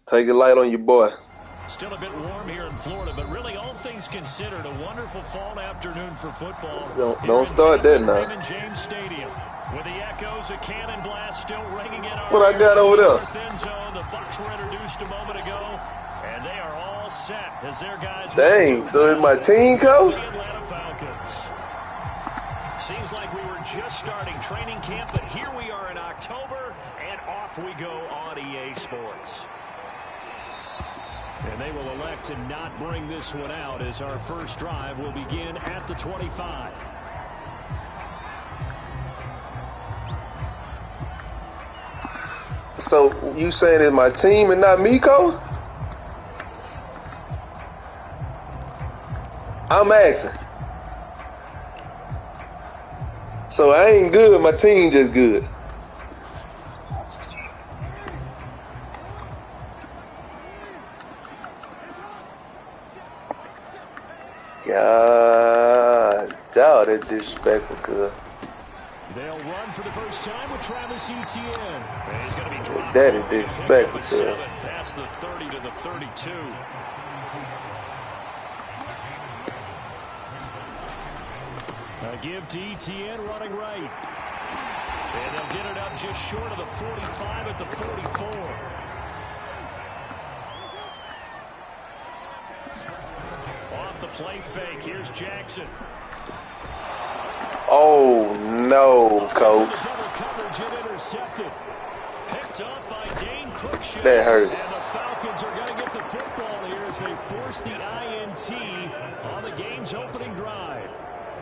Take it light on your boy. Still a bit warm here in Florida, but really all things considered, a wonderful fall afternoon for football. Don't start that now. Raymond James Stadium, with the echoes of cannon blast still ringing in our What I got over there? End zone. The Bucs were introduced a moment ago, and they are all set as their guys. Dang, so is my team coach? The Atlanta Falcons. Seems like we were just starting training camp, but here we are in October, and off we go on EA Sports. And they will elect to not bring this one out as our first drive will begin at the 25. So you saying it's my team and not Miko? I'm asking. So I ain't good, my team just good. God, dog, that's disrespectful, cuz. They'll run for the first time with Travis Etienne. He's going to be dropped. That is disrespectful, cuz. Past the 30 to the 32. A give to Etienne running right. And they'll get it up just short of the 45 at the 44. Off the play fake. Here's Jackson. Oh, no, coach. Double coverage and intercepted. Picked up by Dane Cruikshank. That hurt. And the Falcons are going to get the football here as they force the INT on the game's opening drive.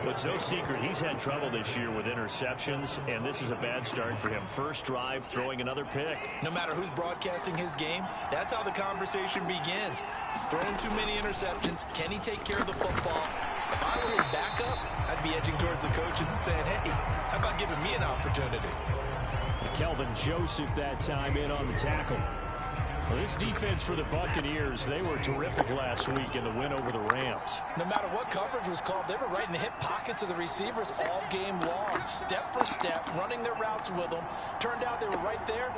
But it's no secret he's had trouble this year with interceptions, and this is a bad start for him. First drive, throwing another pick. No matter who's broadcasting his game, that's how the conversation begins. Throwing too many interceptions, can he take care of the football? If I were his backup, I'd be edging towards the coaches and saying, hey, how about giving me an opportunity? Kelvin Joseph that time in on the tackle. Well, this defense for the Buccaneers, they were terrific last week in the win over the Rams. No matter what coverage was called, they were right in the hip pockets of the receivers all game long, step for step, running their routes with them. Turned out they were right there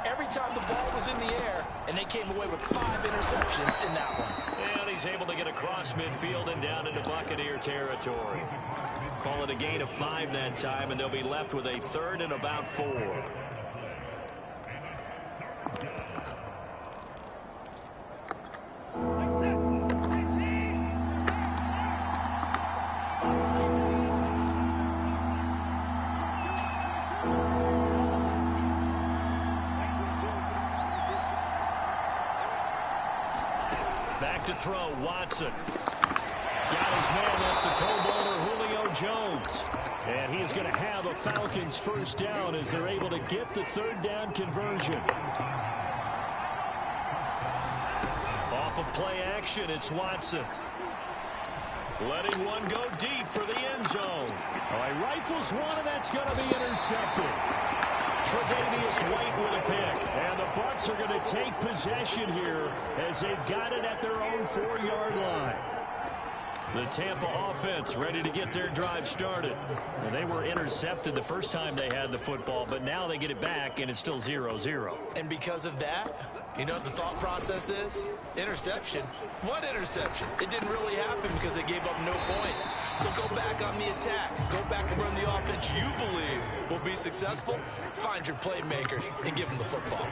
every time the ball was in the air, and they came away with 5 interceptions in that one. And he's able to get across midfield and down into Buccaneer territory. Call it a gain of 5 that time, and they'll be left with a 3rd and about 4. Back to throw, Watson. Got his man, that's the Pro Bowler Julio Jones. And he is going to have a Falcons first down as they're able to get the 3rd down conversion. Off of play action, it's Watson. Letting one go deep for the end zone. Oh, he rifles one, and that's going to be intercepted. Tre'Davious White with a pick. And the Bucs are going to take possession here as they've got it at their own 4-yard line. The Tampa offense ready to get their drive started. Well, they were intercepted the first time they had the football, but now they get it back, and it's still 0-0. And because of that, you know what the thought process is? Interception. What interception? It didn't really happen because they gave up no points. So go back on the attack. Go back and run the offense you believe will be successful. Find your playmakers and give them the football.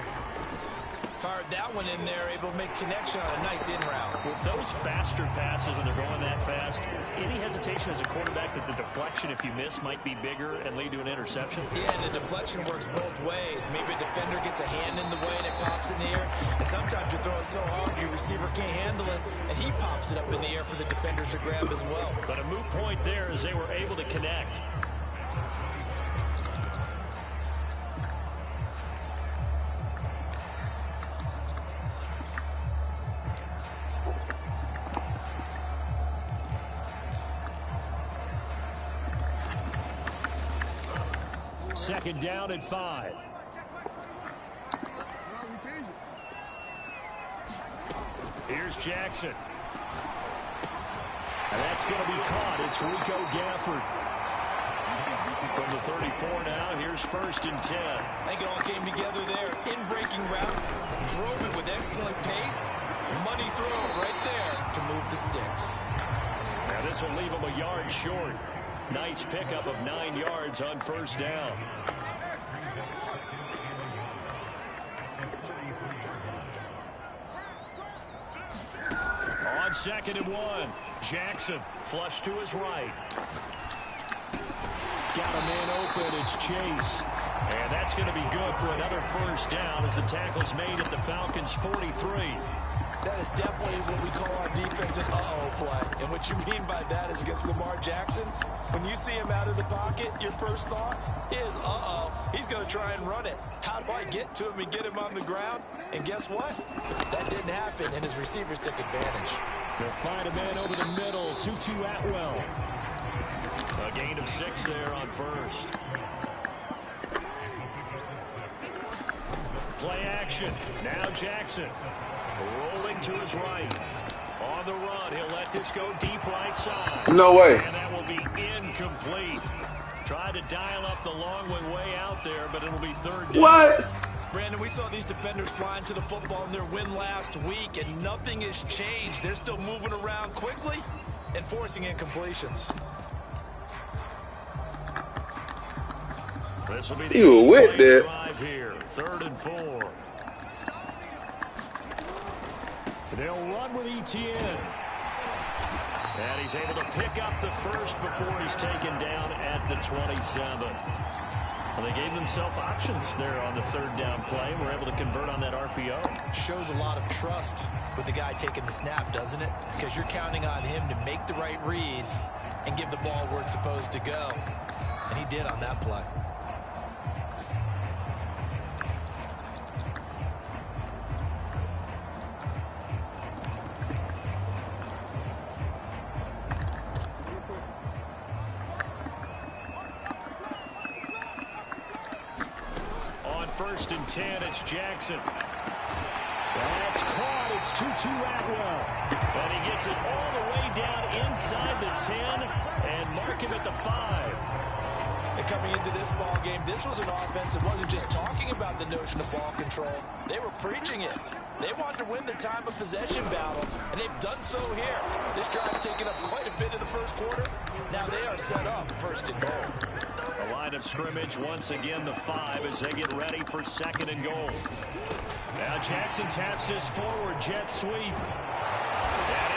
Fired that one in there, able to make connection on a nice in route. With those faster passes when they're going that fast, any hesitation as a quarterback that the deflection, if you miss, might be bigger and lead to an interception? Yeah, and the deflection works both ways. Maybe a defender gets a hand in the way and it pops in the air. And sometimes you throw it so hard your receiver can't handle it, and he pops it up in the air for the defenders to grab as well. But a moot point there as they were able to connect. Second down and 5. Here's Jackson. And that's going to be caught. It's Rico Gafford. From the 34 now, here's 1st and 10. I think it all came together there. In-breaking route, drove it with excellent pace. Money throw right there to move the sticks. Now this will leave him a yard short. Nice pickup of 9 yards on 1st down. On 2nd and 1, Jackson flush to his right. Got a man open, it's Chase. And that's going to be good for another 1st down as the tackle's made at the Falcons' 43. That is definitely what we call our defensive uh-oh play. And what you mean by that is against Lamar Jackson, when you see him out of the pocket, your first thought is, uh-oh, he's going to try and run it. How do I get to him and get him on the ground? And guess what? That didn't happen, and his receivers took advantage. They'll find a man over the middle, Tutu Atwell. A gain of 6 there on 1st. Play action. Now Jackson. Rolling to his right. On the run, he'll let this go deep right side. No way. And that will be incomplete. Tried to dial up the long one way out there, but it'll be 3rd down. What? Brandon, we saw these defenders flying to the football in their win last week, and nothing has changed. They're still moving around quickly and forcing incompletions. This will be the You were with that. drive here. 3rd and 4. They'll run with Etienne. And he's able to pick up the 1st before he's taken down at the 27. Well, they gave themselves options there on the 3rd down play. We're able to convert on that RPO. Shows a lot of trust with the guy taking the snap, doesn't it? Because you're counting on him to make the right reads and give the ball where it's supposed to go. And he did on that play. On 1st and 10, it's Jackson. That's caught. It's Tutu Atwell. And he gets it all the way down inside the 10 and mark him at the 5. And coming into this ball game, this was an offense that wasn't just talking about the notion of ball control. They were preaching it. They wanted to win the time of possession battle, and they've done so here. This drive's taken up quite a bit in the 1st quarter. Now they are set up 1st and goal. The line of scrimmage, once again, the 5 as they get ready for 2nd and goal. Now Jackson taps this forward jet sweep. And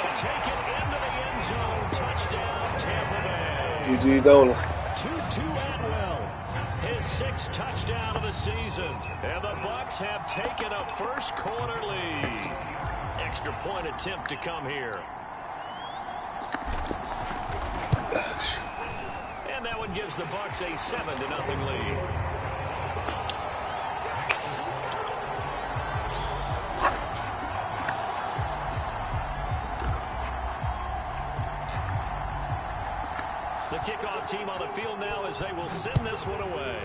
he'll take it into the end zone. Touchdown, Tampa Bay. GG Dolan. Tutu Atwell, his 6th touchdown of the season. And the Bucs have taken a 1st quarter lead. Extra point attempt to come here. And that one gives the Bucs a 7-0 lead. The kickoff team on the field now as they will send this one away.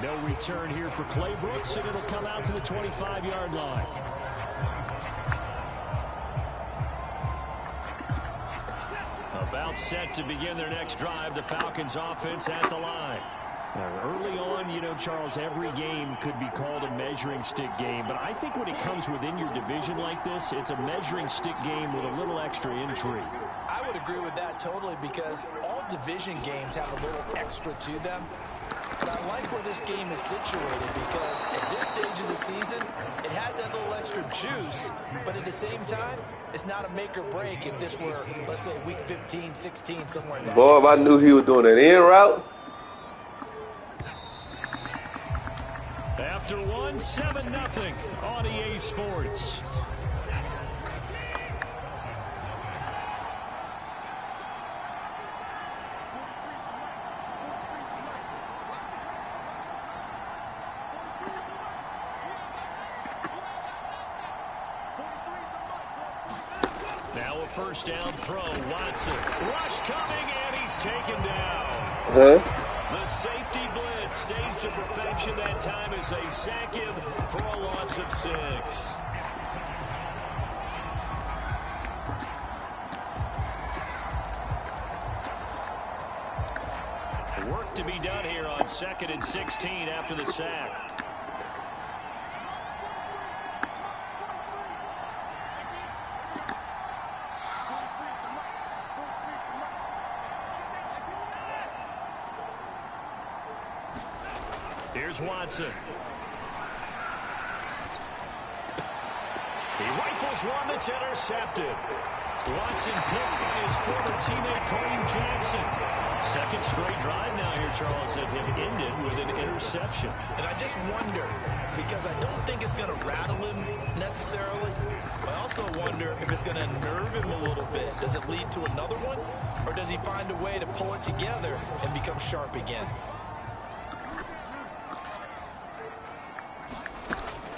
No return here for Clay Brooks, and it'll come out to the 25-yard line. About set to begin their next drive. The Falcons offense at the line. Early on, you know, Charles, every game could be called a measuring stick game. But I think when it comes within your division like this, it's a measuring stick game with a little extra intrigue. I would agree with that totally because all division games have a little extra to them. But I like where this game is situated because at this stage of the season, it has that little extra juice. But at the same time, it's not a make or break if this were, let's say, week 15, 16, somewhere in that. Boy, if I knew he was doing an in route. After one, 7-0 on EA Sports. Now a 1st down throw. Watson. Rush coming, and he's taken down. The safety blitz staged to perfection that time as they sack him for a loss of 6. Work to be done here on 2nd and 16 after the sack. Here's Watson. He rifles one that's intercepted. Watson picked by his former teammate Kareem Jackson. Second straight drive now here, Charles, that have ended with an interception. And I just wonder, because I don't think it's going to rattle him necessarily, but I also wonder if it's going to unnerve him a little bit. Does it lead to another one? Or does he find a way to pull it together and become sharp again?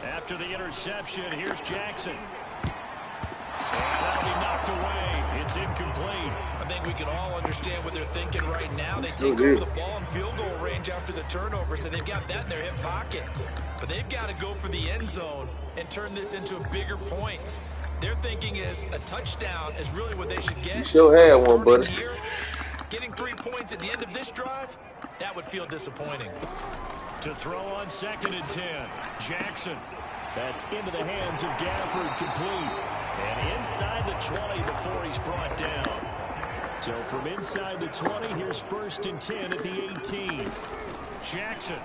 After the interception, here's Jackson. And that'll be knocked away. It's incomplete. I think we can all understand what they're thinking right now. They take over the ball in field goal range after the turnover, so they've got that in their hip pocket. But they've got to go for the end zone and turn this into a bigger points. Their thinking is a touchdown is really what they should get. You sure had one, buddy. Here, getting 3 points at the end of this drive, that would feel disappointing. To throw on 2nd and 10, Jackson. That's into the hands of Gafford, complete. And inside the 20 before he's brought down. So from inside the 20, here's 1st and 10 at the 18. Jackson.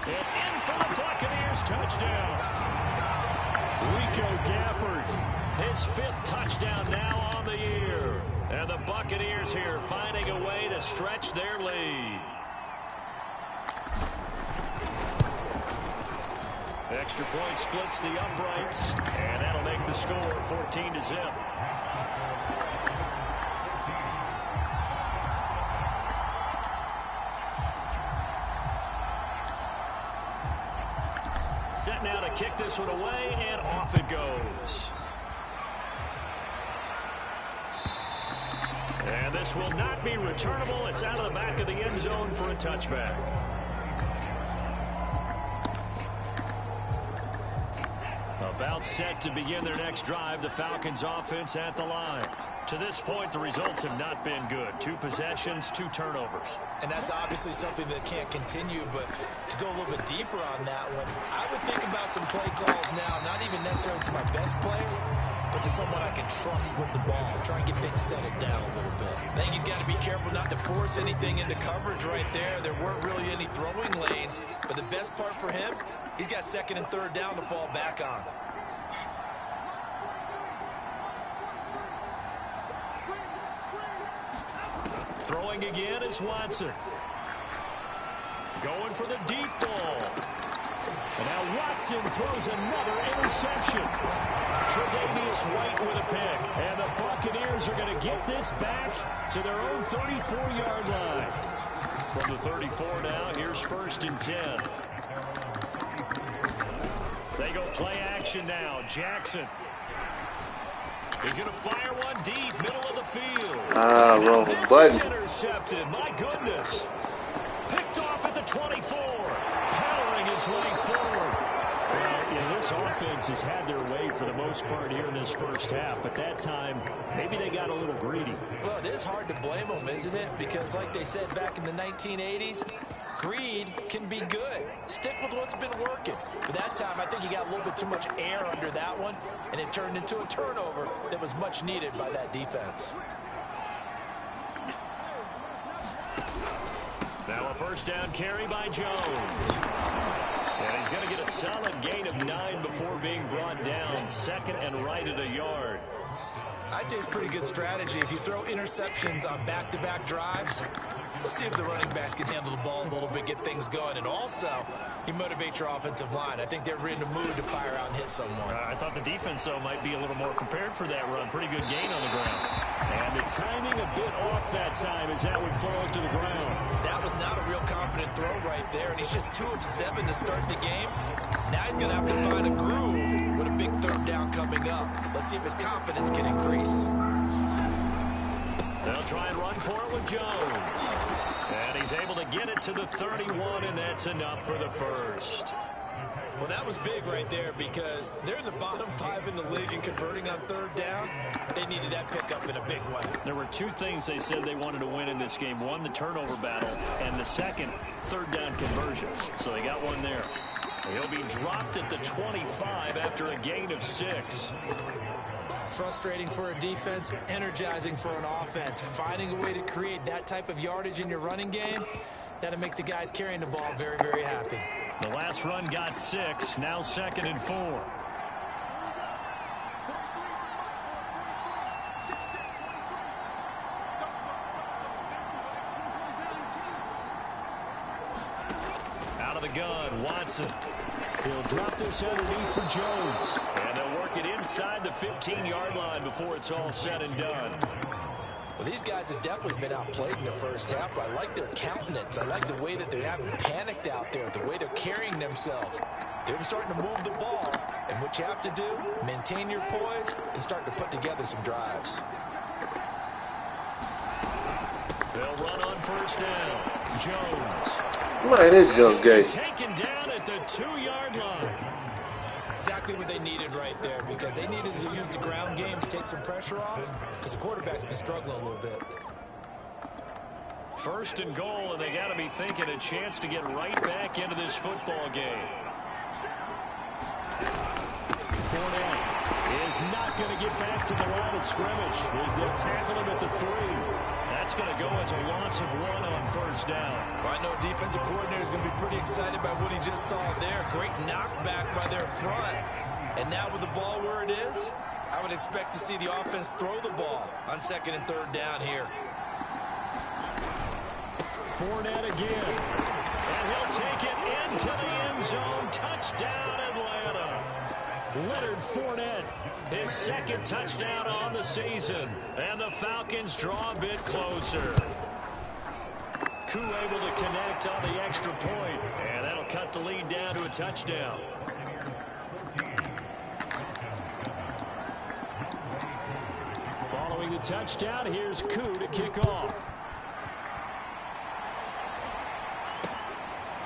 And in for the Buccaneers, touchdown. Rico Gafford, his 5th touchdown now on the year. And the Buccaneers here finding a way to stretch their lead. Extra point splits the uprights, and that'll make the score 14-0. Set now to kick this one away, and off it goes. And this will not be returnable. It's out of the back of the end zone for a touchback. About set to begin their next drive, the Falcons offense at the line. To this point, the results have not been good. 2 possessions, 2 turnovers. And that's obviously something that can't continue, but to go a little bit deeper on that one, I would think about some play calls now, not even necessarily to my best player, but to someone I can trust with the ball. Try and get things settled down a little bit. I think he's got to be careful not to force anything into coverage right there. There weren't really any throwing lanes, but the best part for him, he's got 2nd and 3rd down to fall back on. Throwing again is Watson. Going for the deep ball. And now Watson throws another interception. Tre'Davious White with a pick. And the Buccaneers are going to get this back to their own 34-yard line. From the 34 now, here's 1st and 10. They go play action now. Jackson. He's going to fire one deep, middle of the field. Wrong this button. is intercepted. My goodness. Picked off at the 24. Powering his way forward. Well, this offense has had their way for the most part here in this first half. But that time, maybe they got a little greedy. Well, it is hard to blame them, isn't it? Because like they said back in the 1980s, greed can be good. Stick with what's been working. But that time, I think he got a little bit too much air under that one, and it turned into a turnover that was much needed by that defense. Now a 1st down carry by Jones. And he's going to get a solid gain of 9 before being brought down. 2nd and right at a yard. I'd say it's pretty good strategy. If you throw interceptions on back-to-back drives, let's see if the running backs can handle the ball a little bit, get things going. And also, he motivates your offensive line. I think they're in the mood to fire out and hit someone. I thought the defense, though, might be a little more prepared for that run. Pretty good gain on the ground. And the timing a bit off that time as that one falls to the ground. That was not a real confident throw right there, and he's just 2 of 7 to start the game. Now he's going to have to find a groove with a big 3rd down coming up. Let's see if his confidence can increase. They'll try and run for it with Jones. And he's able to get it to the 31, and that's enough for the 1st. Well, that was big right there because they're in the bottom 5 in the league in converting on 3rd down. They needed that pickup in a big way. There were two things they said they wanted to win in this game. One, the turnover battle, and the second, third down conversions. So they got one there. He'll be dropped at the 25 after a gain of 6. Frustrating for a defense, energizing for an offense. Finding a way to create that type of yardage in your running game, that'll make the guys carrying the ball very, very happy. The last run got 6, now 2nd and 4. Out of the gun, Watson. He'll drop this underneath for Jones. And they'll work it inside the 15-yard line before it's all said and done. Well, these guys have definitely been outplayed in the first half. I like their countenance. I like the way that they haven't panicked out there, the way they're carrying themselves. They're starting to move the ball. And what you have to do, maintain your poise and start to put together some drives. They'll run on first down. Jones. Man, this junk gay. Taken down at the 2-yard line. Exactly what they needed right there, because they needed to use the ground game to take some pressure off, because the quarterback's been struggling a little bit. First and goal, and they got to be thinking a chance to get right back into this football game. Fournette is not going to get back to the line of scrimmage as they'll tackle him at the 3. That's going to go as a loss of 1 on first down. Well, I know defensive coordinator is going to be pretty excited by what he just saw there. Great knockback by their front. And now with the ball where it is, I would expect to see the offense throw the ball on 2nd and 3rd down here. Fournette again. And he'll take it into the end zone. Touchdown, Atlanta. Leonard Fournette, his 2nd touchdown on the season. And the Falcons draw a bit closer. Koo able to connect on the extra point. And that'll cut the lead down to a touchdown. Following the touchdown, here's Koo to kick off.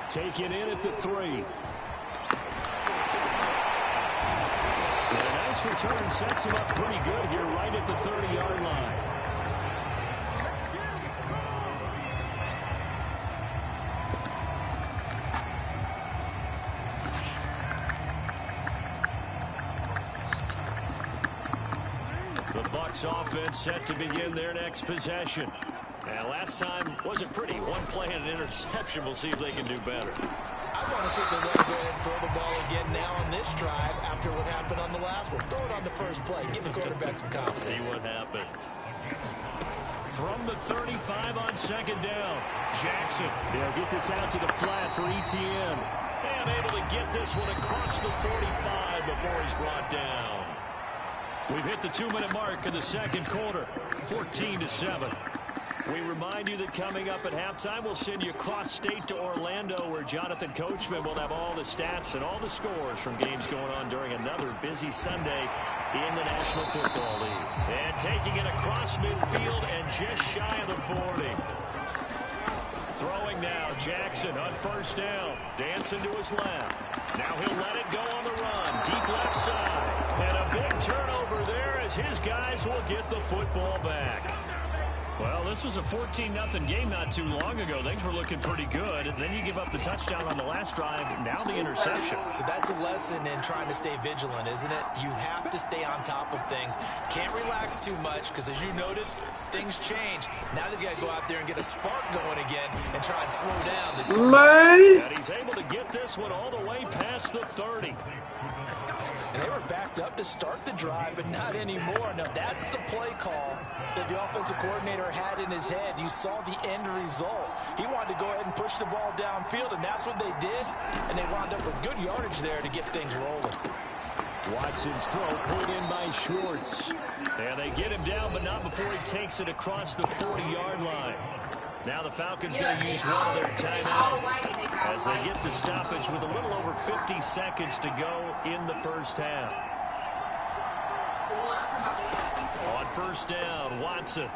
Taken in at the 3. And a nice return sets him up pretty good here right at the 30-yard line. The Bucs offense set to begin their next possession. And last time wasn't pretty. One play and an interception. We'll see if they can do better. I want to see if they want to go ahead and throw the ball again now on this drive after what happened on the last one. Throw it on the first play. Give the quarterback some confidence. See what happens. From the 35 on 2nd down. Jackson. They'll get this out to the flat for Etienne. And able to get this one across the 45 before he's brought down. We've hit the 2-minute mark in the second quarter. 14-7. We remind you that coming up at halftime, we'll send you across state to Orlando, where Jonathan Coachman will have all the stats and all the scores from games going on during another busy Sunday in the National Football League. And taking it across midfield and just shy of the 40. Throwing now, Jackson on first down. Dancing to his left. Now he'll let it go on the run. Deep left side. And a big turnover there as his guys will get the football back. Well, this was a 14-0 game not too long ago. Things were looking pretty good. And then you give up the touchdown on the last drive. Now the interception. So that's a lesson in trying to stay vigilant, isn't it? You have to stay on top of things. Can't relax too much because, as you noted, things change. Now they've got to go out there and get a spark going again and try and slow down this time. Man. And he's able to get this one all the way past the 30. And they were backed up to start the drive, but not anymore. Now, that's the play call that the offensive coordinator had in his head. You saw the end result. He wanted to go ahead and push the ball downfield, and that's what they did. And they wound up with good yardage there to get things rolling. Watson's throw pulled in by Schwartz. And they get him down, but not before he takes it across the 40-yard line. Now the Falcons going to use one of their timeouts as they get the stoppage with a little over 50 seconds to go in the first half. On first down, Watson.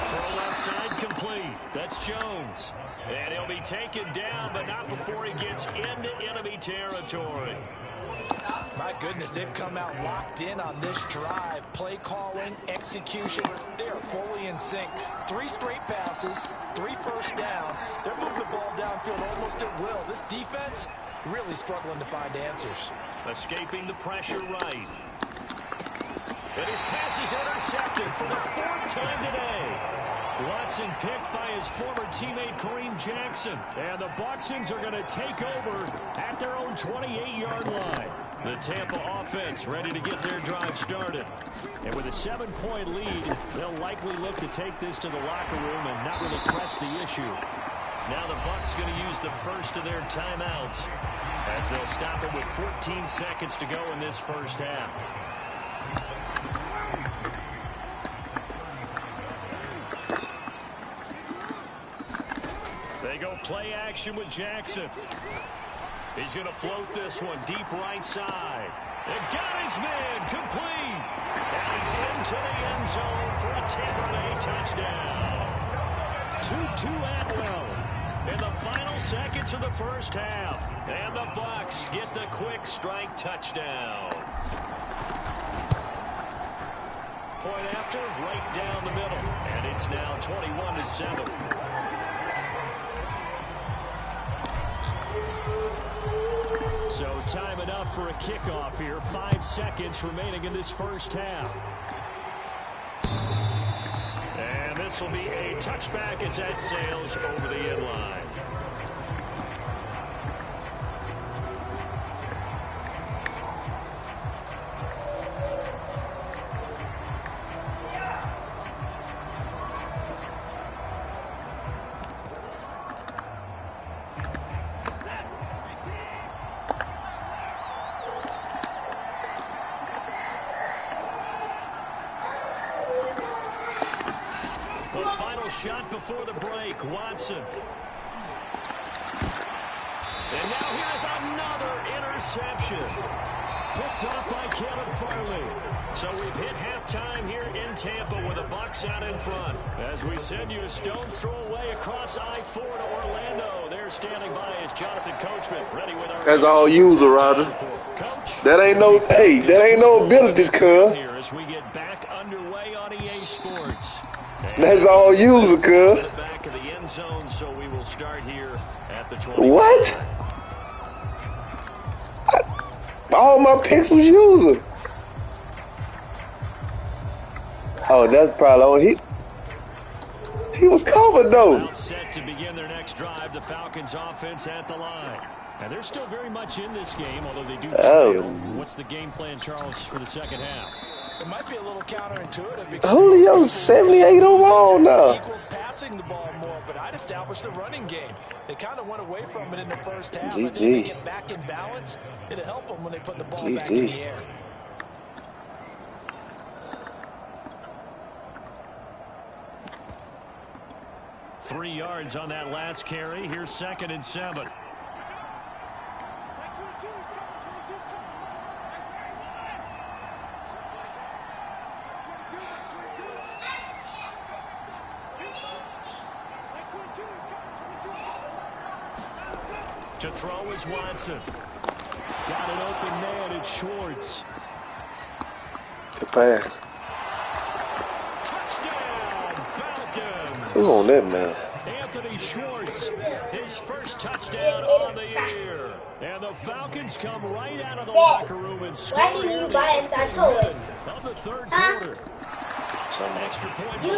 Throw left side complete. That's Jones. And he'll be taken down, but not before he gets into enemy territory. My goodness, they've come out locked in on this drive. Play calling, execution, they are fully in sync. 3 straight passes, 3 first downs. They're moving the ball downfield almost at will. This defense really struggling to find answers. Escaping the pressure right. And his pass is intercepted for the 4th time today. Watson picked by his former teammate Kareem Jackson. And the Bucsons are going to take over at their own 28-yard line. The Tampa offense ready to get their drive started. And with a 7-point lead, they'll likely look to take this to the locker room and not really press the issue. Now the Bucs going to use the first of their timeouts as they'll stop it with 14 seconds to go in this first half. They go play action with Jackson. He's going to float this one deep right side. And got his man complete. And he's into the end zone for a Tampa Bay touchdown. Tutu Atwell in the final seconds of the first half. And the Bucs get the quick strike touchdown. Point after, right down the middle. And it's now 21-7. So time enough for a kickoff here. 5 seconds remaining in this first half. And this will be a touchback as that sails over the end line. Shot before the break, Watson. And now here's another interception. Picked off by Caleb Farley. So we've hit halftime here in Tampa with the Bucs out in front. As we send you a stone's throw away across I-4 to Orlando. There standing by is Jonathan Coachman, ready with our... That's all user, Roger. Coach, that ain't no, hey, that ain't no abilities, cuz. As we get back underway on EA Sports. That's all user, cuz. Back of the end zone, so we will start here at the 20. What? All my picks was user. Oh, that's probably on. He was covered though. Set to begin their next drive. The Falcons offense at the line. And they're still very much in this game, although they do trail. What's the game plan, Charles, for the second half? It might be a little counterintuitive because Julio's 78 overall now. Equals passing the ball more, but I'd establish the running game. They kind of went away from it in the first half. GG. I think they get back in balance. It'll help them when they put the ball back in the air. Three yards on that last carry. Here's 2nd and 7. To throw is Watson. Got an open man, it's Schwartz. Good pass. Touchdown, Falcons. Who on that man? Anthony Schwartz, his first touchdown on the year. And the Falcons come right out of the locker room and score. Why did you buy us that toy? Of the third quarter. Extra point we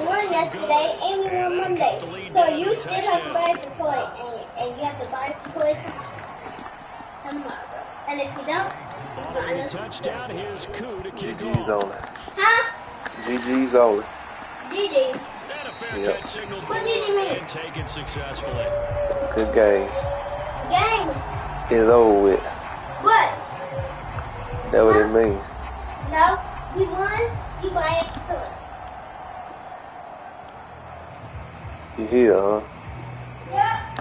won yesterday and we won Monday. So you still have to buy us a toy, and you have to buy us a toy tomorrow. And if you don't, you buy us touchdown. Here's Koo to kick GG's off. only. Huh? GG's only. GG. Yep. What did you mean? Taken successfully. Good games. Games. It's over with. What? That's what it means. No, we won. You buy us a toy. You here, huh? Yeah.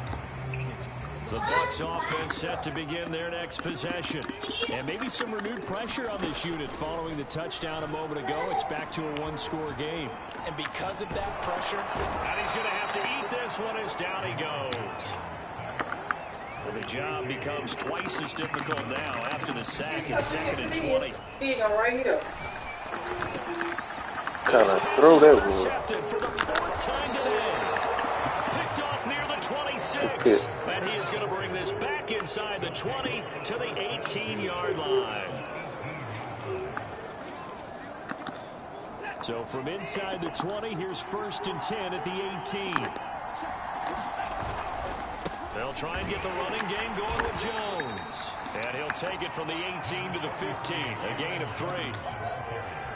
The Bucs offense set to begin their next possession. And maybe some renewed pressure on this unit following the touchdown a moment ago. It's back to a one-score game. And because of that pressure, and he's going to have to eat this one as down he goes. Well, the job becomes twice as difficult now after the sack. It's 2nd and 20. Here you go, right here. Kind of throw that one. Intercepted for the 4th time today. Picked off near the 26. And he is going to bring this back inside the 20 to the 18-yard line. So from inside the 20, here's 1st and 10 at the 18. They'll try and get the running game going with Jones. And he'll take it from the 18 to the 15. A gain of 3.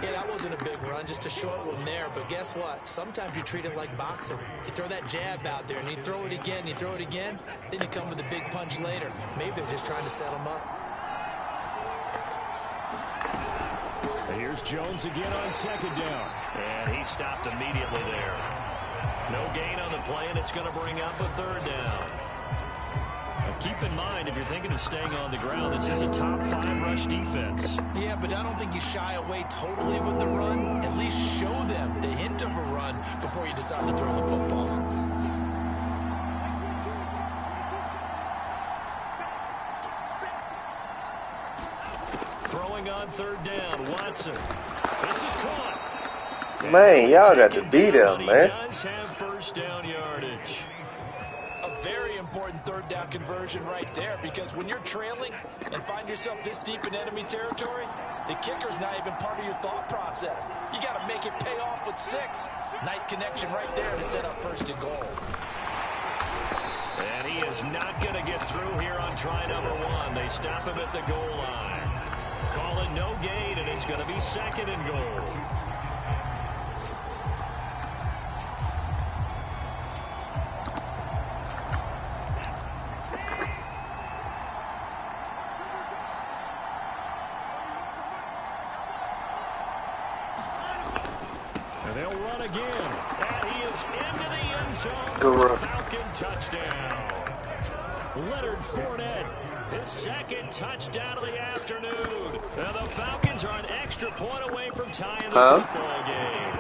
Yeah, that wasn't a big run, just a short one there. But guess what? Sometimes you treat it like boxing. You throw that jab out there, and you throw it again, you throw it again, then you come with a big punch later. Maybe they're just trying to set him up. Here's Jones again on 2nd down. And he stopped immediately there. No gain on the play, and it's going to bring up a 3rd down. Now keep in mind, if you're thinking of staying on the ground, this is a top 5 rush defense. Yeah, but I don't think you shy away totally with the run. At least show them the hint of a run before you decide to throw the football. Throwing on 3rd down, Watson. This is caught. Man, y'all got to beat him, man. He does have 1st down yardage. A very important 3rd down conversion right there, because when you're trailing and find yourself this deep in enemy territory, the kicker's not even part of your thought process. You got to make it pay off with 6. Nice connection right there to set up 1st and goal. And he is not going to get through here on try number 1. They stop him at the goal line. Call it no gain, and it's going to be 2nd and goal. And they'll run again. And he is into the end zone. Falcon touchdown. Leonard Fournette, his 2nd touchdown of the afternoon. Now the Falcons are an extra point away from tying the football game.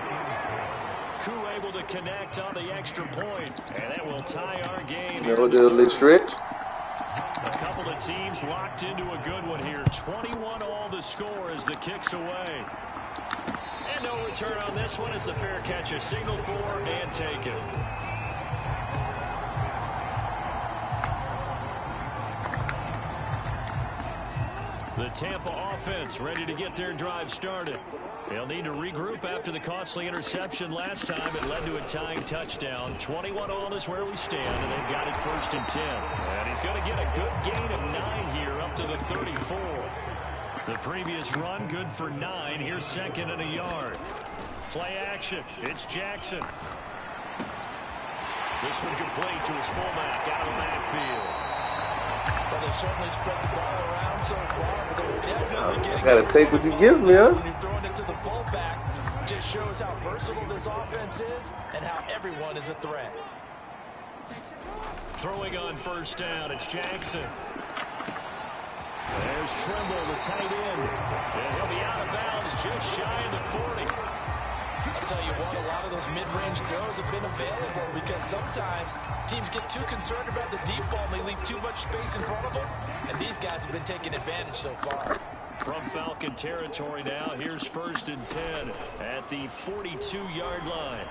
Koo able to connect on the extra point, and that will tie our game. No, little stretch. A couple of teams locked into a good one here. 21 all the score as the kick's away. And no return on this one as the fair catch is signaled for and taken. The Tampa offense ready to get their drive started. They'll need to regroup after the costly interception last time. It led to a tying touchdown. 21 all is where we stand, and they've got it 1st and 10. And he's going to get a good gain of 9 here up to the 34. The previous run good for 9. Here's 2nd and a yard. Play action. It's Jackson. This one complete to his fullback out of the backfield. Well, they certainly spread the ball around so far, but they're definitely getting... Gotta take what you give me, huh? When you're throwing it to the fullback, just shows how versatile this offense is and how everyone is a threat. Throwing on 1st down, it's Jackson. There's Trimble, the tight end. And he'll be out of bounds just shy of the 40. I'll tell you what, a lot of those mid-range throws have been available because sometimes teams get too concerned about the deep ball and they leave too much space in front of them. And these guys have been taking advantage so far. From Falcon territory now, here's 1st and 10 at the 42-yard line.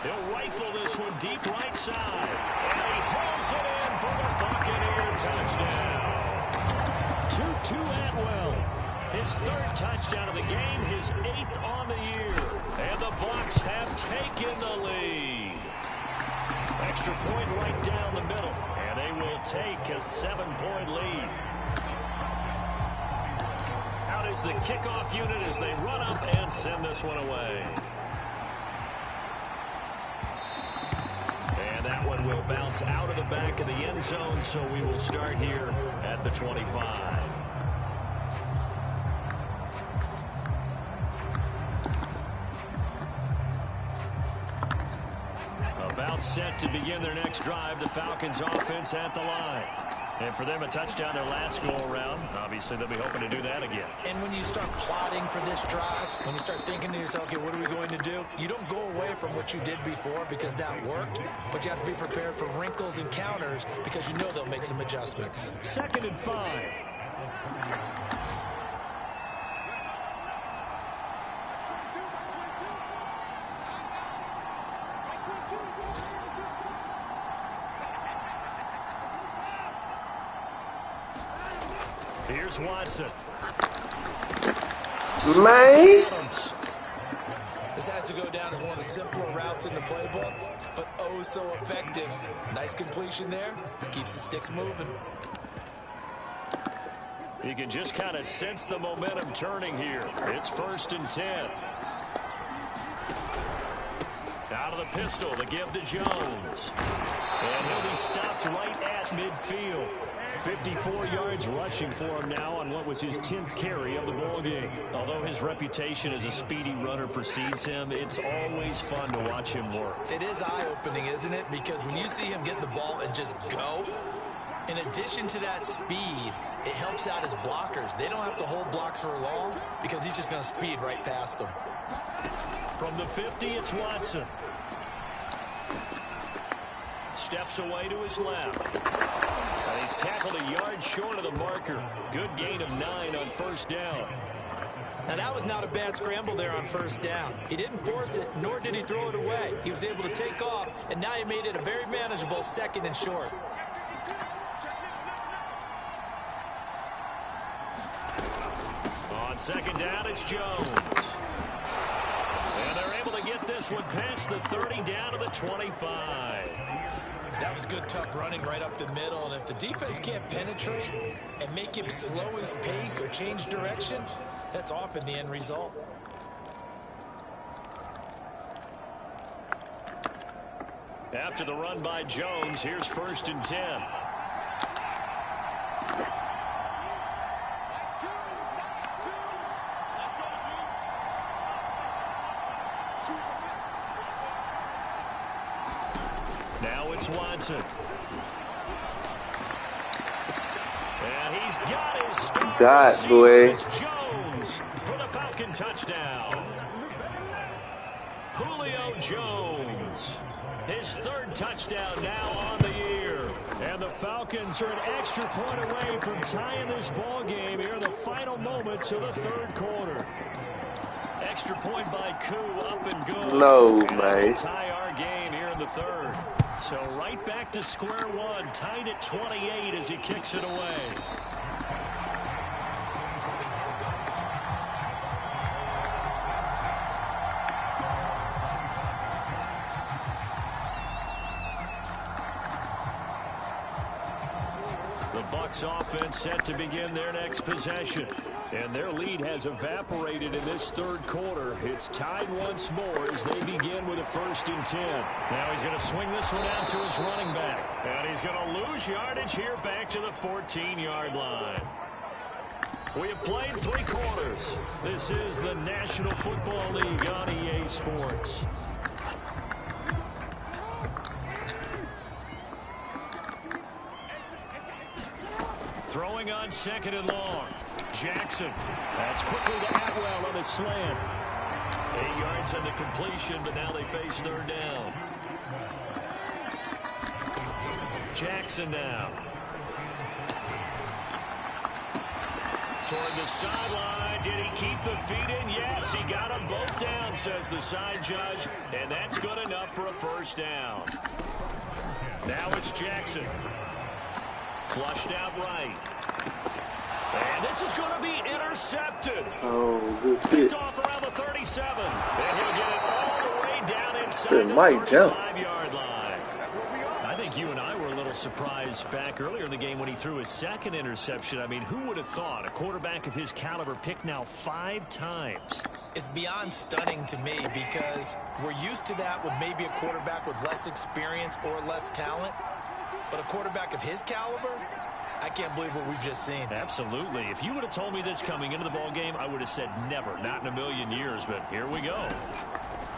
He'll rifle this one deep right side. And he hauls it in for the Buccaneer touchdown. Tutu Atwell, his 3rd touchdown of the game, his 8th on the year. And the Bucs have taken the lead. Extra point right down the middle. And they will take a 7-point lead. Out is the kickoff unit as they run up and send this one away. And that one will bounce out of the back of the end zone, so we will start here at the 25. About set to begin their next drive. The Falcons offense at the line. And for them, a touchdown their last go-around. Obviously, they'll be hoping to do that again. And when you start plotting for this drive, when you start thinking to yourself, okay, what are we going to do? You don't go away from what you did before because that worked, but you have to be prepared for wrinkles and counters because you know they'll make some adjustments. 2nd and 5. Here's Watson. Man. This has to go down as one of the simpler routes in the playbook, but oh so effective. Nice completion there. Keeps the sticks moving. You can just kind of sense the momentum turning here. It's 1st and 10. Out of the pistol, the give to Jones. And he'll be stopped right at midfield. 54 yards rushing for him now on what was his 10th carry of the ball game. Although his reputation as a speedy runner precedes him, it's always fun to watch him work. It is eye-opening, isn't it? Because when you see him get the ball and just go, in addition to that speed, it helps out his blockers. They don't have to hold blocks for long because he's just going to speed right past them. From the 50, it's Watson. Steps away to his left. And he's tackled a yard short of the marker. Good gain of 9 on 1st down. Now, that was not a bad scramble there on 1st down. He didn't force it, nor did he throw it away. He was able to take off, and now he made it a very manageable 2nd and short. On 2nd down, it's Jones. And they're able to get this one past the 30 down to the 25. That was good, tough running right up the middle. And if the defense can't penetrate and make him slow his pace or change direction, that's often the end result. After the run by Jones, here's 1st and 10. Now it's Watson. And he's got his start. That boy. It's Jones for the Falcon touchdown. Julio Jones. His 3rd touchdown now on the year. And the Falcons are an extra point away from tying this ball game here in the final moments of the 3rd quarter. Extra point by Koo, up and good. No, man. Tie our game here in the 3rd. So right back to square one, tied at 28 as he kicks it away. The Bucs offense set to begin their next possession. And their lead has evaporated in this 3rd quarter. It's tied once more as they begin with a 1st and 10. Now he's going to swing this one out to his running back. And he's going to lose yardage here back to the 14-yard line. We have played 3 quarters. This is the National Football League on EA Sports. Throwing on 2nd and long. Jackson. That's quickly to Atwell on the slant. 8 yards on the completion, but now they face 3rd down. Jackson now. Toward the sideline. Did he keep the feet in? Yes, he got them both down, says the side judge. And that's good enough for a 1st down. Now it's Jackson. Flushed out right. And this is going to be intercepted. Oh, good Picked hit. off around the 37. And he'll get it all the way down inside It the might jump. 35-yard line. I think you and I were a little surprised back earlier in the game when he threw his 2nd interception. I mean, who would have thought a quarterback of his caliber picked now 5 times? It's beyond stunning to me because we're used to that with maybe a quarterback with less experience or less talent. But a quarterback of his caliber, I can't believe what we've just seen. Absolutely. If you would have told me this coming into the ball game, I would have said never, not in a million years. But here we go.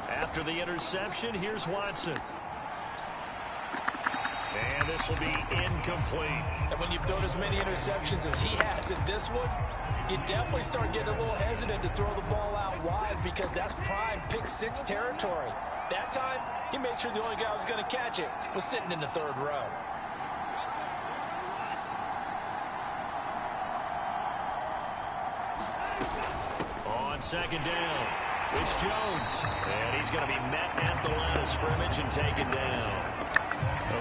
After the interception, here's Watson. And this will be incomplete. And when you've thrown as many interceptions as he has in this one, you definitely start getting a little hesitant to throw the ball out wide because that's prime pick six territory. That time, he made sure the only guy who was going to catch it was sitting in the third row. On second down, it's Jones. And he's going to be met at the line of scrimmage and taken down.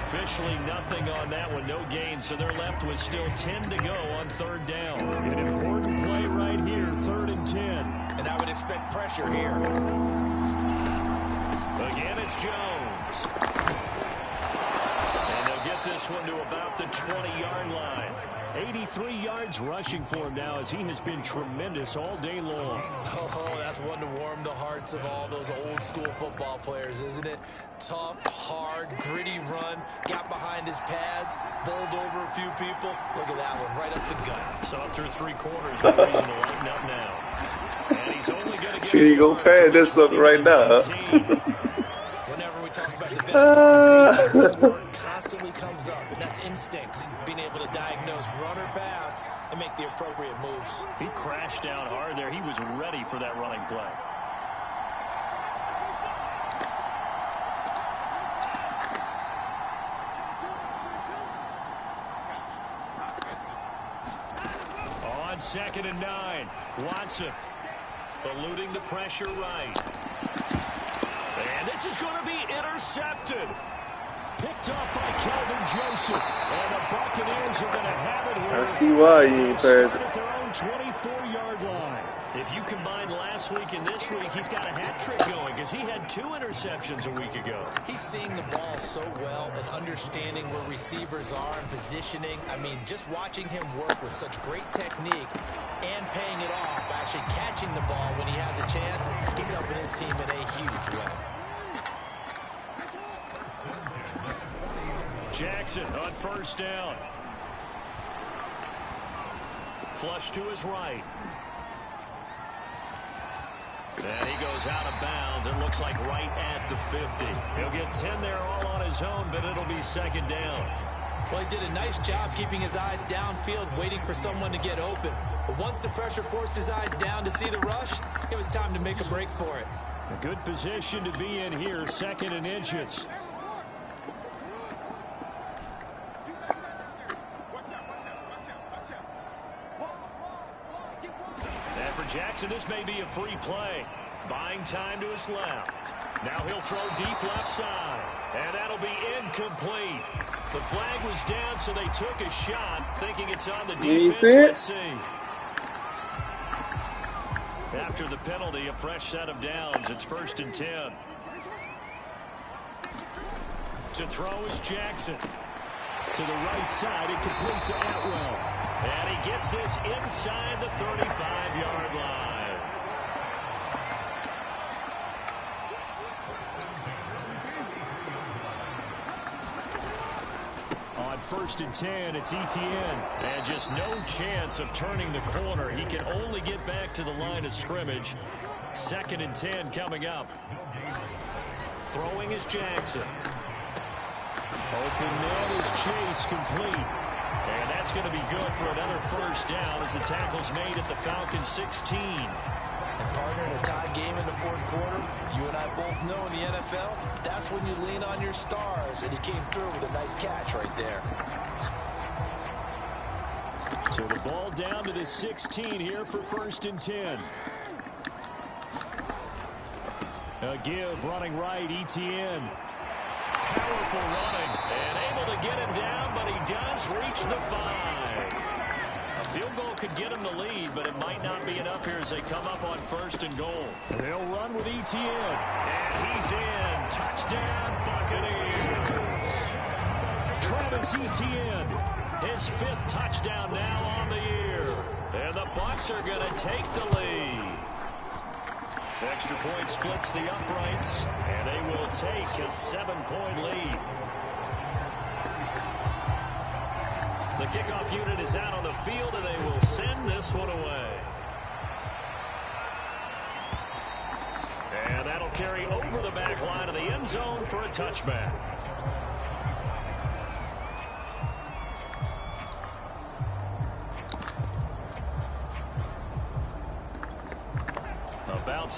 Officially nothing on that one, no gain, so they're left with still 10 to go on third down. An important play right here, 3rd and 10. And I would expect pressure here. Again, it's Jones. And they'll get this one to about the 20-yard line. 83 yards rushing for him now as he has been tremendous all day long. Oh, that's one to warm the hearts of all those old school football players, isn't it? Tough, hard, gritty run, got behind his pads, bowled over a few people. Look at that one, right up the gut. So up through 3 quarters, no reason to lighten up now. And he's only going to get He gonna pay this one right now. Whenever we talk about the best word constantly comes up, and that's instinct. Being able to diagnose run or pass and make the appropriate moves. He crashed down hard there. He was ready for that running play. On 2nd and 9, Watson eluding the pressure right. And this is going to be intercepted. Picked up by Kelvin Joseph. And the Buccaneers are going to have it here. I see why you ain't pass it. At their own 24-yard line. If you combine last week and this week, he's got a hat trick going because he had 2 interceptions a week ago. He's seeing the ball so well and understanding where receivers are and positioning. I mean, just watching him work with such great technique and paying it off, actually catching the ball when he has a chance, he's helping his team in a huge way. Jackson on 1st down. Flush to his right. And he goes out of bounds. It looks like right at the 50. He'll get 10 there all on his own, but it'll be 2nd down. Well, he did a nice job keeping his eyes downfield, waiting for someone to get open. But once the pressure forced his eyes down to see the rush, it was time to make a break for it. A good position to be in here, 2nd and inches. Jackson, this may be a free play. Buying time to his left. Now he'll throw deep left side. And that'll be incomplete. The flag was down, so they took a shot, thinking it's on the defense. Let's see. After the penalty, a fresh set of downs. It's 1st and 10. To throw is Jackson. To the right side, incomplete to Atwell. And he gets this inside the 35-yard line. On 1st and 10, it's Etienne. And just no chance of turning the corner. He can only get back to the line of scrimmage. 2nd and 10 coming up. Throwing is Jackson. Open net is Chase, complete. And that's going to be good for another 1st down as the tackle's made at the Falcons 16. And partner, in a tie game in the 4th quarter, you and I both know in the NFL, that's when you lean on your stars. And he came through with a nice catch right there. So the ball down to the 16 here for 1st and 10. A give running right, Etienne. Powerful running and able to get him down, but he does reach the 5. A field goal could get him the lead, but it might not be enough here as they come up on 1st and goal. They'll run with Etienne, and he's in. Touchdown, Buccaneers. Travis Etienne, his 5th touchdown now on the year. And the Bucs are going to take the lead. Extra point splits the uprights, and they will take a 7-point lead. The kickoff unit is out on the field, and they will send this one away. And that'll carry over the back line of the end zone for a touchback.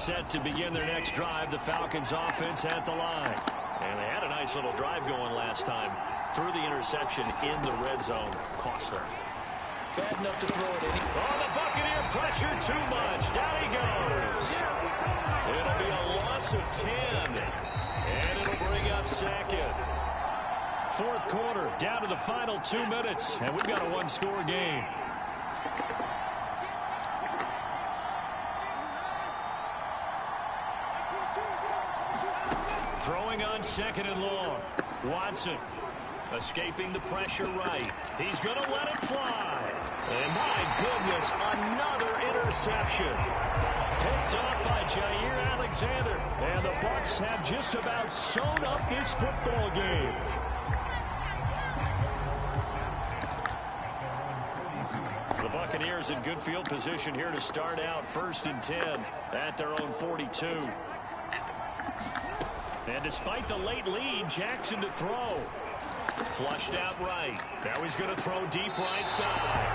set to begin their next drive. The Falcons offense at the line. And they had a nice little drive going last time. Threw the interception in the red zone. Cost them. Bad enough to throw it in. Oh, the Buccaneer pressure too much. Down he goes. It'll be a loss of 10. And it'll bring up second. Fourth quarter, down to the final 2 minutes. And we've got a one-score game. Throwing on second and long. Watson escaping the pressure right. He's going to let it fly. And my goodness, another interception. Picked off by Jair Alexander. And the Bucs have just about sewn up this football game. The Buccaneers in good field position here to start out 1st and 10 at their own 42. And despite the late lead, Jackson to throw. Flushed out right. Now he's going to throw deep right side.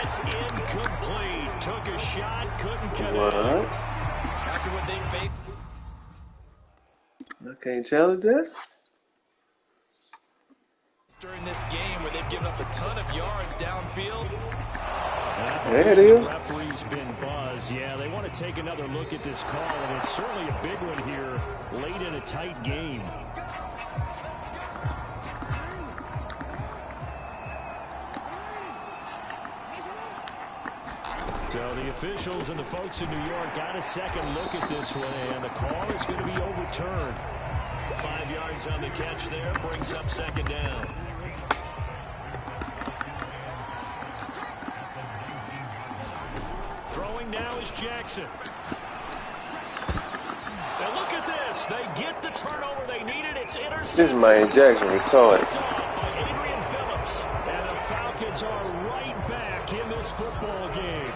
It's incomplete. Took a shot, couldn't connect. After what they faced. I can't challenge that. During this game where they've given up a ton of yards downfield. There it is. The referee's been buzzed. Yeah, they want to take another look at this call, and it's certainly a big one here late in a tight game. So the officials and the folks in New York got a second look at this one, and the call is going to be overturned. 5 yards on the catch there, brings up second down. Throwing now is Jackson. Now look at this. They get the turnover they needed. It's intercepted. This man Jackson retarded. By Adrian Phillips. And the Falcons are right back in this football game.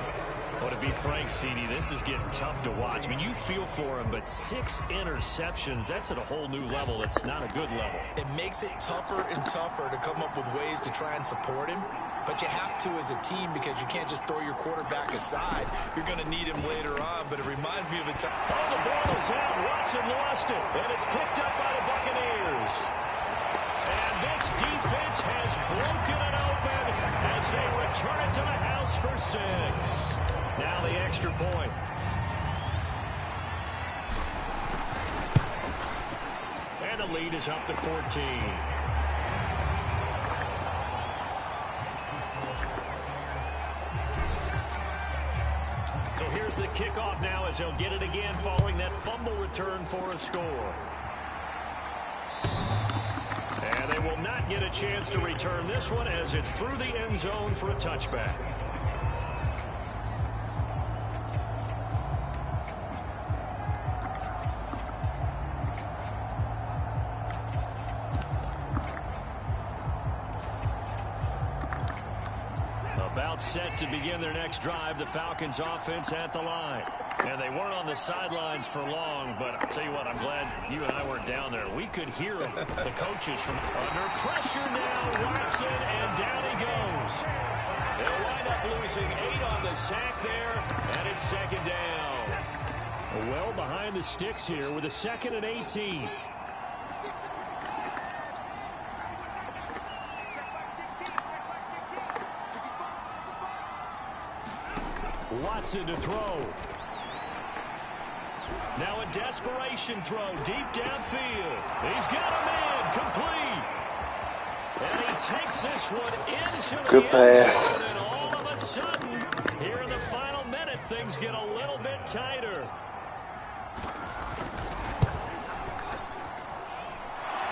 Well, to be frank, CD, this is getting tough to watch. I mean, you feel for him, but 6 interceptions, that's at a whole new level. It's not a good level. It makes it tougher and tougher to come up with ways to try and support him. But you have to as a team because you can't just throw your quarterback aside. You're going to need him later on, but it reminds me of a time. Oh, the ball is out. Watson lost it, and it's picked up by the Buccaneers. And this defense has broken it open as they return it to the house for 6. Now the extra point. And the lead is up to 14. So here's the kickoff now as he'll get it again following that fumble return for a score. And they will not get a chance to return this one as it's through the end zone for a touchback. About set to begin their next drive, the Falcons offense at the line. And they weren't on the sidelines for long, but I'll tell you what, I'm glad you and I weren't down there. We could hear them, the coaches from under pressure now. Watson, and down he goes. They'll wind up losing 8 on the sack there, and it's second down. Well behind the sticks here with a 2nd and 18. Watson to throw. Now a desperation throw deep downfield. He's got a man complete. And he takes this one into the end zone. And all of a sudden, here in the final minute, things get a little bit tighter.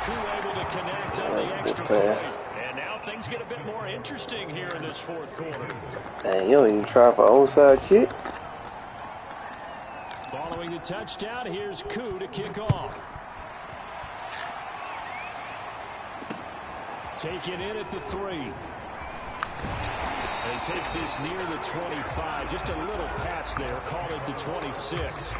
Crew able to connect on the extra point. And now things get a bit more interesting here in this fourth quarter. Dang, you don't even try for onside kick. Following the touchdown, here's Koo to kick off. Taken in at the 3. And he takes this near the 25. Just a little pass there. Call it the 26.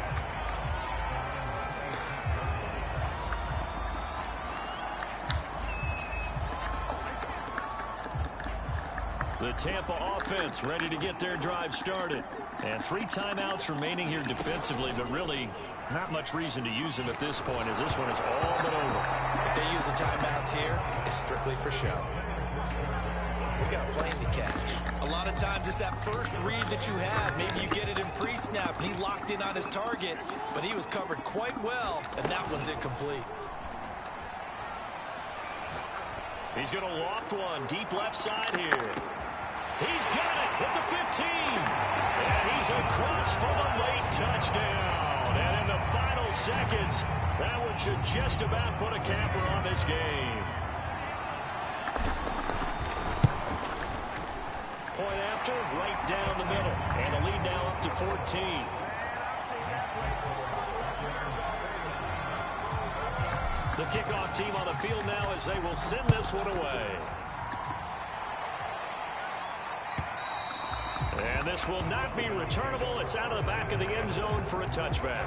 The Tampa offense ready to get their drive started. And 3 timeouts remaining here defensively, but really Not much reason to use him at this point, as this one is all but over. If they use the timeouts here, it's strictly for show. We got a plane to catch. A lot of times it's that first read that you have. Maybe you get it in pre-snap, and he locked in on his target, but he was covered quite well, and that one's incomplete. He's going to loft one deep left side here. He's got it at the 15. And he's across for the late touchdown. And in the final seconds, that one should just about put a capper on this game. Point after, right down the middle. And the lead now up to 14. The kickoff team on the field now as they will send this one away. And this will not be returnable. It's out of the back of the end zone for a touchback.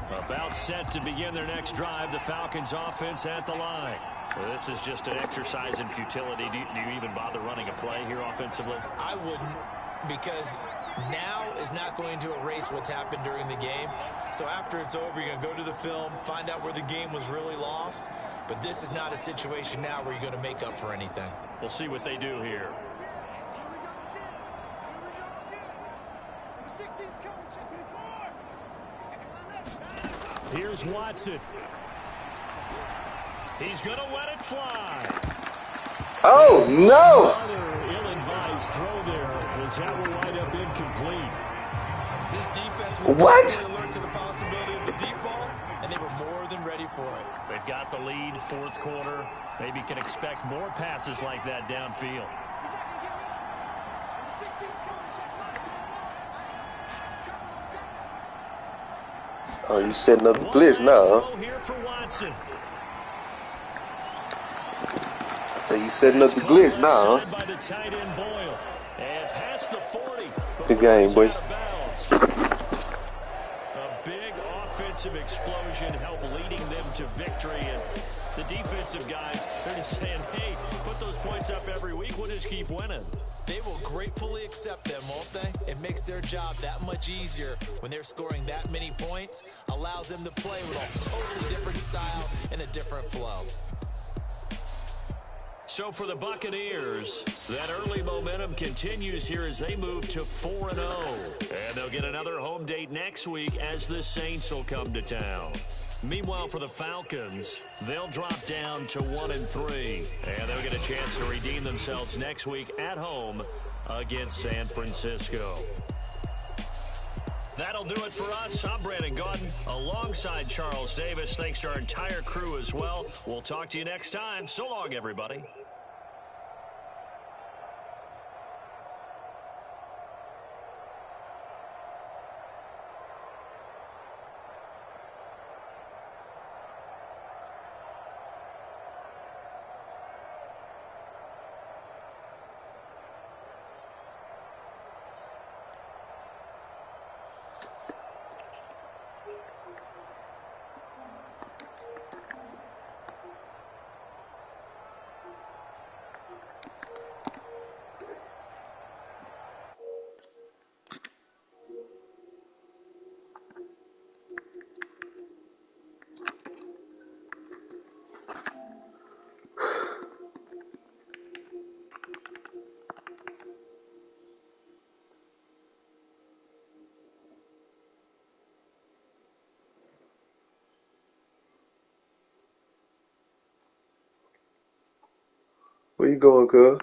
About set to begin their next drive. The Falcons offense at the line. Well, this is just an exercise in futility. Do you even bother running a play here offensively? I wouldn't, because now is not going to erase what's happened during the game. So after it's over, you're going to go to the film, find out where the game was really lost. But this is not a situation now where you're going to make up for anything. We'll see what they do here. Here's Watson. He's going to let it fly. Oh, no. Another ill-advised throw there. As that will wind up incomplete. This defense was What? alert to the possibility of the deep ball, and they were more than ready for it. They've got the lead, fourth quarter. Maybe can expect more passes like that downfield. Oh, you setting up the blitz now, huh? Here for Watson. I say you setting up the blitz now, huh? By the tight end Boyle. And past the 40. Good game, boy. A big offensive explosion helped leading them to victory. And the defensive guys, they're just saying, hey, put those points up every week. We'll just keep winning. They will gratefully accept them, won't they? It makes their job that much easier when they're scoring that many points. Allows them to play with a totally different style and a different flow. So for the Buccaneers, that early momentum continues here as they move to 4-0. And they'll get another home date next week as the Saints will come to town. Meanwhile, for the Falcons, they'll drop down to 1-3. And they'll get a chance to redeem themselves next week at home against San Francisco. That'll do it for us. I'm Brandon Gaudin alongside Charles Davis. Thanks to our entire crew as well. We'll talk to you next time. So long, everybody. Where you going, cuz?